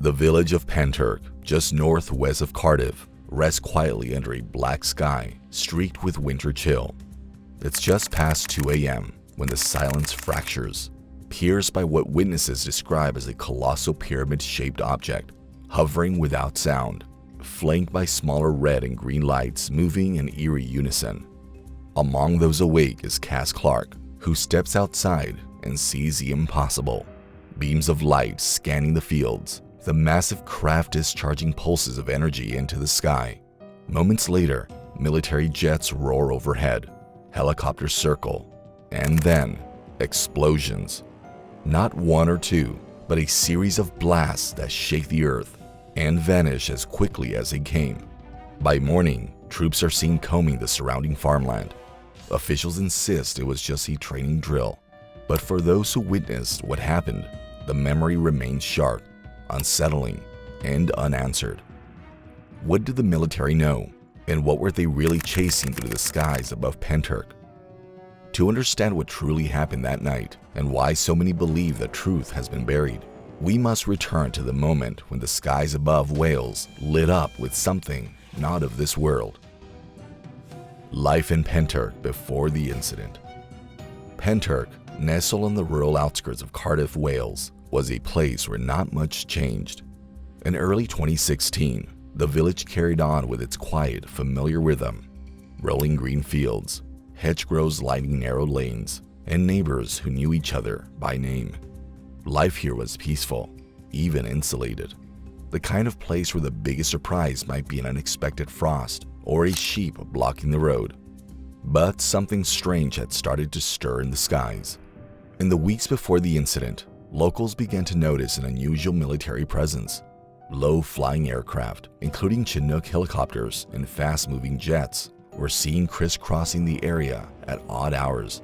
The village of Pentyrch, just northwest of Cardiff, rests quietly under a black sky streaked with winter chill. It's just past 2 a.m. when the silence fractures, pierced by what witnesses describe as a colossal pyramid-shaped object, hovering without sound, flanked by smaller red and green lights moving in eerie unison. Among those awake is Cass Clark, who steps outside and sees the impossible. Beams of light scanning the fields, the massive craft discharging pulses of energy into the sky. Moments later, military jets roar overhead, helicopters circle, and then explosions. Not one or two, but a series of blasts that shake the earth and vanish as quickly as they came. By morning, troops are seen combing the surrounding farmland. Officials insist it was just a training drill, but for those who witnessed what happened, the memory remains sharp, unsettling, and unanswered. What did the military know, and what were they really chasing through the skies above Pentyrch? To understand what truly happened that night and why so many believe the truth has been buried, we must return to the moment when the skies above Wales lit up with something not of this world. Life in Pentyrch before the incident. Pentyrch, nestled on the rural outskirts of Cardiff, Wales, was a place where not much changed. In early 2016, the village carried on with its quiet, familiar rhythm. Rolling green fields, hedgerows lining narrow lanes, and neighbors who knew each other by name. Life here was peaceful, even insulated. The kind of place where the biggest surprise might be an unexpected frost or a sheep blocking the road. But something strange had started to stir in the skies. In the weeks before the incident, locals began to notice an unusual military presence. Low-flying aircraft, including Chinook helicopters and fast-moving jets, were seen crisscrossing the area at odd hours.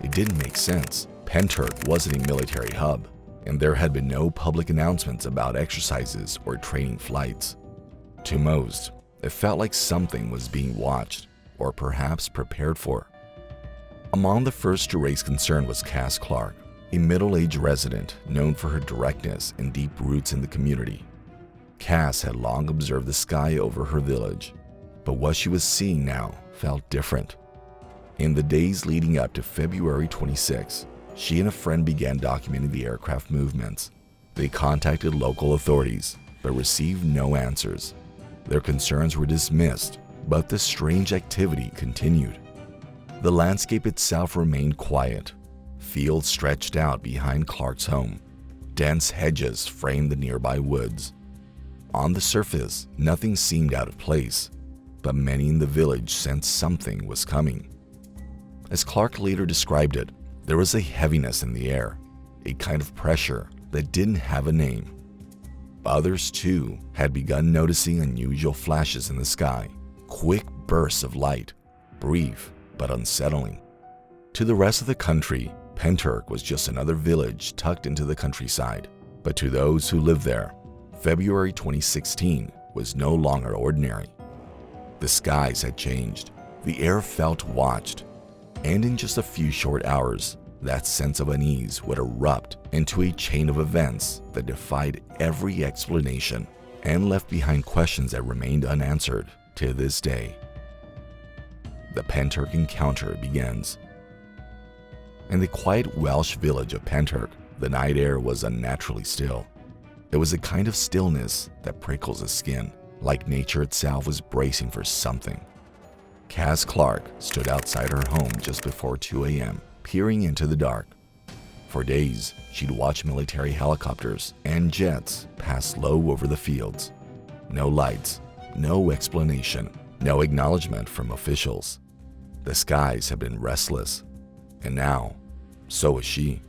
It didn't make sense. Pentyrch wasn't a military hub, and there had been no public announcements about exercises or training flights. To most, it felt like something was being watched, or perhaps prepared for. Among the first to raise concern was Cass Clark, a middle-aged resident known for her directness and deep roots in the community. Cass had long observed the sky over her village, but what she was seeing now felt different. In the days leading up to February 26, she and a friend began documenting the aircraft movements. They contacted local authorities, but received no answers. Their concerns were dismissed, but the strange activity continued. The landscape itself remained quiet. Fields stretched out behind Clark's home. Dense hedges framed the nearby woods. On the surface, nothing seemed out of place, but many in the village sensed something was coming. As Clark later described it, there was a heaviness in the air, a kind of pressure that didn't have a name. Others, too, had begun noticing unusual flashes in the sky, quick bursts of light, brief but unsettling. To the rest of the country, Pentyrch was just another village tucked into the countryside, but to those who lived there, February 2016 was no longer ordinary. The skies had changed, the air felt watched, and in just a few short hours, that sense of unease would erupt into a chain of events that defied every explanation and left behind questions that remained unanswered to this day. The Pentyrch encounter begins. In the quiet Welsh village of Pentyrch, the night air was unnaturally still. It was a kind of stillness that prickles the skin, like nature itself was bracing for something. Cass Clark stood outside her home just before 2 a.m., peering into the dark. For days, she'd watched military helicopters and jets pass low over the fields. No lights, no explanation, no acknowledgement from officials. The skies had been restless, and now, so was she.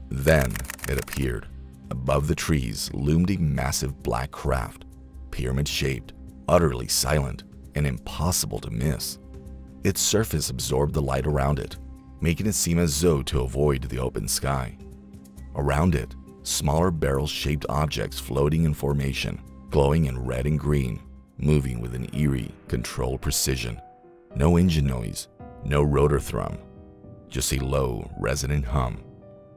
Then it appeared. Above the trees loomed a massive black craft, pyramid-shaped, utterly silent, and impossible to miss. Its surface absorbed the light around it, making it seem as though to avoid the open sky. Around it, smaller barrel-shaped objects floating in formation, glowing in red and green, moving with an eerie, controlled precision. No engine noise, no rotor thrum, just a low, resonant hum,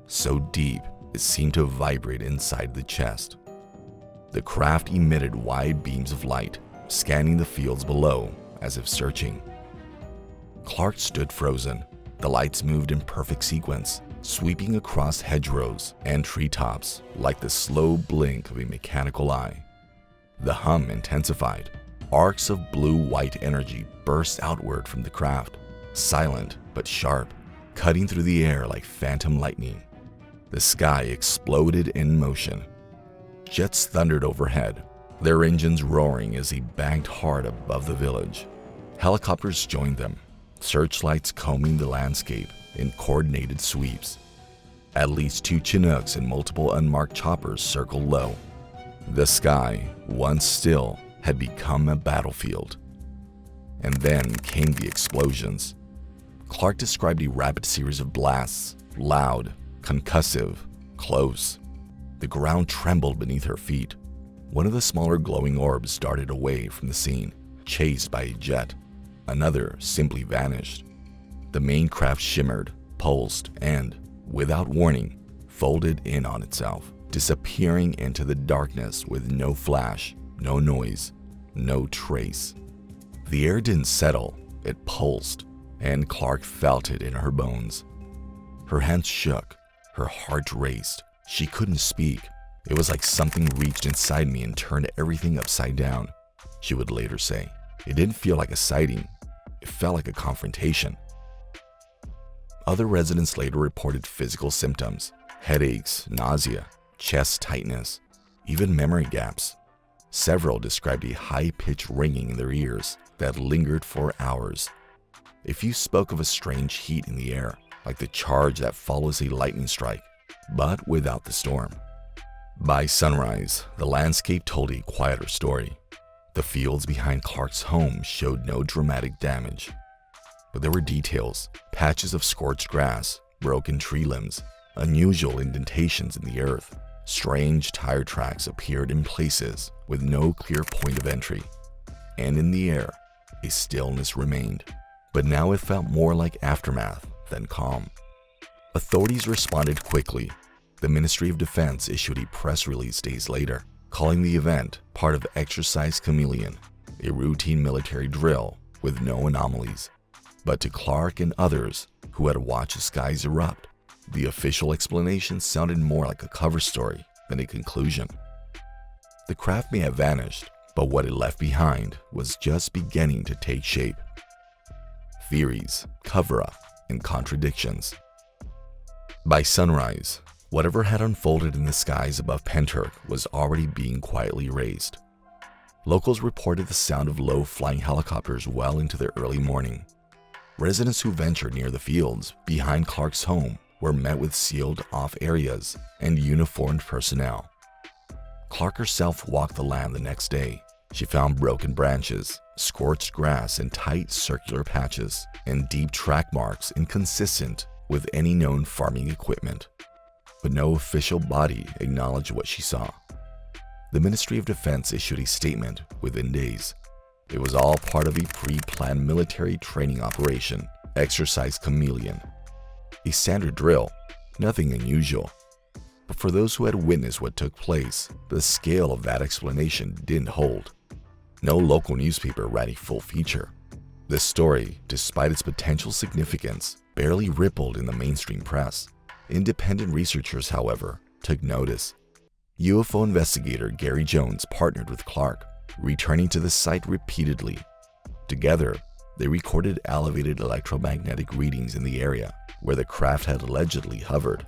so deep it seemed to vibrate inside the chest. The craft emitted wide beams of light, scanning the fields below as if searching. Clark stood frozen. The lights moved in perfect sequence, sweeping across hedgerows and treetops like the slow blink of a mechanical eye. The hum intensified. Arcs of blue-white energy burst outward from the craft, silent but sharp, cutting through the air like phantom lightning. The sky exploded in motion. Jets thundered overhead, their engines roaring as they banked hard above the village. Helicopters joined them, searchlights combing the landscape in coordinated sweeps. At least 2 Chinooks and multiple unmarked choppers circled low. The sky, once still, had become a battlefield. And then came the explosions. Clark described a rapid series of blasts, loud, concussive, close. The ground trembled beneath her feet. One of the smaller glowing orbs darted away from the scene, chased by a jet. Another simply vanished. The main craft shimmered, pulsed, and, without warning, folded in on itself, disappearing into the darkness with no flash, no noise, no trace. The air didn't settle, it pulsed, and Clark felt it in her bones. Her hands shook, her heart raced. She couldn't speak. It was like something reached inside me and turned everything upside down, she would later say. It didn't feel like a sighting, it felt like a confrontation. Other residents later reported physical symptoms, headaches, nausea, chest tightness, even memory gaps. Several described a high-pitched ringing in their ears that lingered for hours. A few spoke of a strange heat in the air, like the charge that follows a lightning strike, but without the storm. By sunrise, the landscape told a quieter story. The fields behind Clark's home showed no dramatic damage, but there were details, patches of scorched grass, broken tree limbs, unusual indentations in the earth. Strange tire tracks appeared in places with no clear point of entry, and in the air, a stillness remained. But now it felt more like aftermath than calm. Authorities responded quickly. The Ministry of Defense issued a press release days later, calling the event part of Exercise Chameleon, a routine military drill with no anomalies. But to Clark and others who had watched the skies erupt, the official explanation sounded more like a cover story than a conclusion. The craft may have vanished, but what it left behind was just beginning to take shape. Theories, cover-up, and contradictions. By sunrise, whatever had unfolded in the skies above Pentyrch was already being quietly erased. Locals reported the sound of low-flying helicopters well into the early morning. Residents who ventured near the fields behind Clark's home were met with sealed-off areas and uniformed personnel. Clark herself walked the land the next day. She found broken branches, scorched grass in tight circular patches, and deep track marks inconsistent with any known farming equipment. But no official body acknowledged what she saw. The Ministry of Defense issued a statement within days. It was all part of a pre-planned military training operation, Exercise Chameleon. A standard drill, nothing unusual. But for those who had witnessed what took place, the scale of that explanation didn't hold. No local newspaper ran a full feature. The story, despite its potential significance, barely rippled in the mainstream press. Independent researchers, however, took notice. UFO investigator Gary Jones partnered with Clark, returning to the site repeatedly. Together, they recorded elevated electromagnetic readings in the area where the craft had allegedly hovered.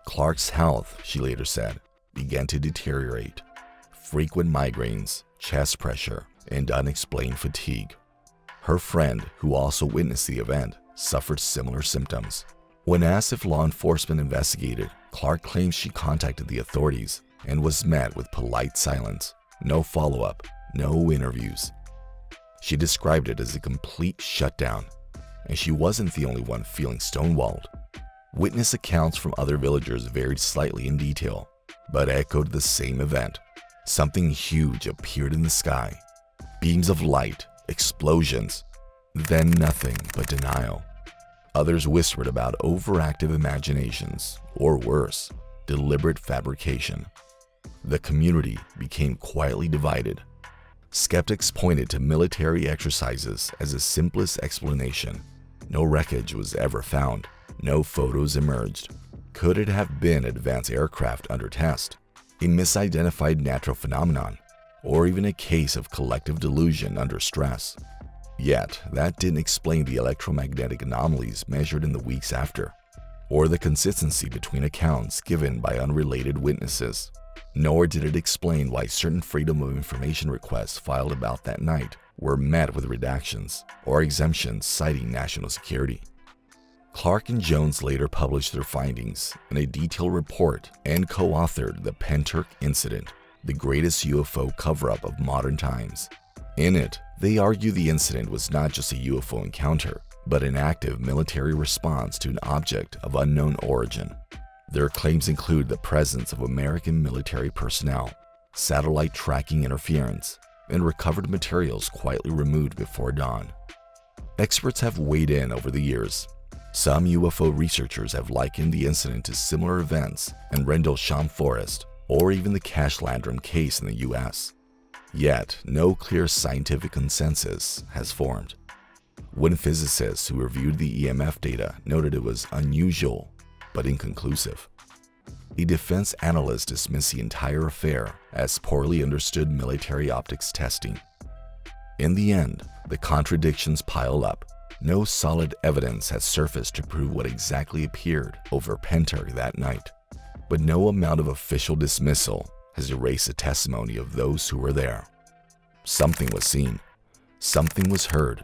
Clark's health, she later said, began to deteriorate. Frequent migraines, chest pressure, and unexplained fatigue. Her friend, who also witnessed the event, suffered similar symptoms. When asked if law enforcement investigated, Clark claims she contacted the authorities and was met with polite silence. No follow-up, no interviews. She described it as a complete shutdown, and she wasn't the only one feeling stonewalled. Witness accounts from other villagers varied slightly in detail, but echoed the same event. Something huge appeared in the sky. Beams of light, explosions, then nothing but denial. Others whispered about overactive imaginations, or worse, deliberate fabrication. The community became quietly divided. Skeptics pointed to military exercises as the simplest explanation. No wreckage was ever found. No photos emerged. Could it have been advanced aircraft under test, a misidentified natural phenomenon, or even a case of collective delusion under stress? Yet, that didn't explain the electromagnetic anomalies measured in the weeks after, or the consistency between accounts given by unrelated witnesses. Nor did it explain why certain Freedom of Information requests filed about that night were met with redactions or exemptions citing national security. Clark and Jones later published their findings in a detailed report and co-authored the Pentyrch Incident, the greatest UFO cover-up of modern times. In it, they argue the incident was not just a UFO encounter, but an active military response to an object of unknown origin. Their claims include the presence of American military personnel, satellite tracking interference, and recovered materials quietly removed before dawn. Experts have weighed in over the years. Some UFO researchers have likened the incident to similar events in Rendlesham Forest or even the Cash Landrum case in the US. Yet, no clear scientific consensus has formed. One physicist who reviewed the EMF data noted it was unusual but inconclusive. A defense analyst dismissed the entire affair as poorly understood military optics testing. In the end, the contradictions pile up. No solid evidence has surfaced to prove what exactly appeared over Pentyrch that night, but no amount of official dismissal has erased the testimony of those who were there. Something was seen, something was heard,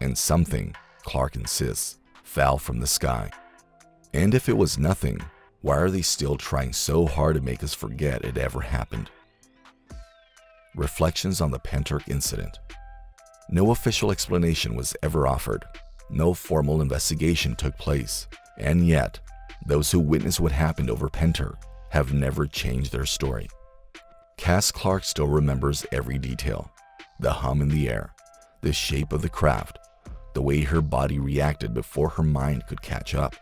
and something, Clark insists, fell from the sky. And if it was nothing, why are they still trying so hard to make us forget it ever happened? Reflections on the Pentyrch Incident. No official explanation was ever offered. No formal investigation took place. And yet, those who witnessed what happened over Pentyrch have never changed their story. Cass Clark still remembers every detail. The hum in the air, the shape of the craft, the way her body reacted before her mind could catch up.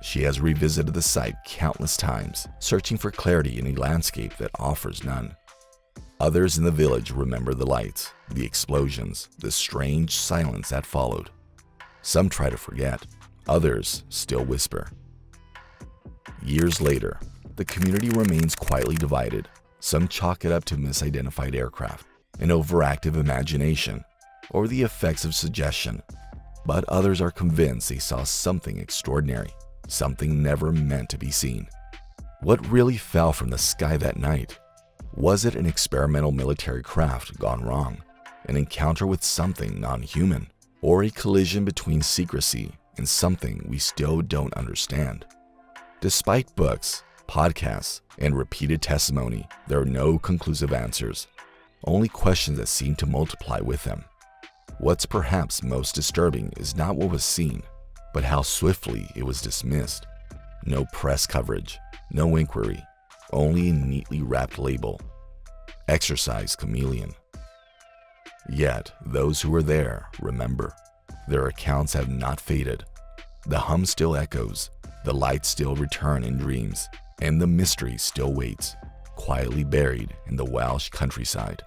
She has revisited the site countless times, searching for clarity in a landscape that offers none. Others in the village remember the lights, the explosions, the strange silence that followed. Some try to forget, others still whisper. Years later, the community remains quietly divided. Some chalk it up to misidentified aircraft, an overactive imagination, or the effects of suggestion. But others are convinced they saw something extraordinary, something never meant to be seen. What really fell from the sky that night? Was it an experimental military craft gone wrong, an encounter with something non-human, or a collision between secrecy and something we still don't understand? Despite books, podcasts, and repeated testimony, there are no conclusive answers, only questions that seem to multiply with them. What's perhaps most disturbing is not what was seen, but how swiftly it was dismissed. No press coverage, no inquiry, only a neatly wrapped label. Exercise chameleon. Yet, those who were there remember. Their accounts have not faded. The hum still echoes, the lights still return in dreams, and the mystery still waits, quietly buried in the Welsh countryside.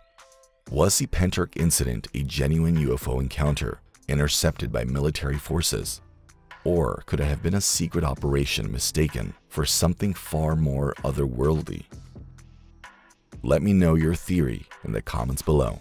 Was the Pentyrch incident a genuine UFO encounter intercepted by military forces? Or could it have been a secret operation mistaken for something far more otherworldly? Let me know your theory in the comments below.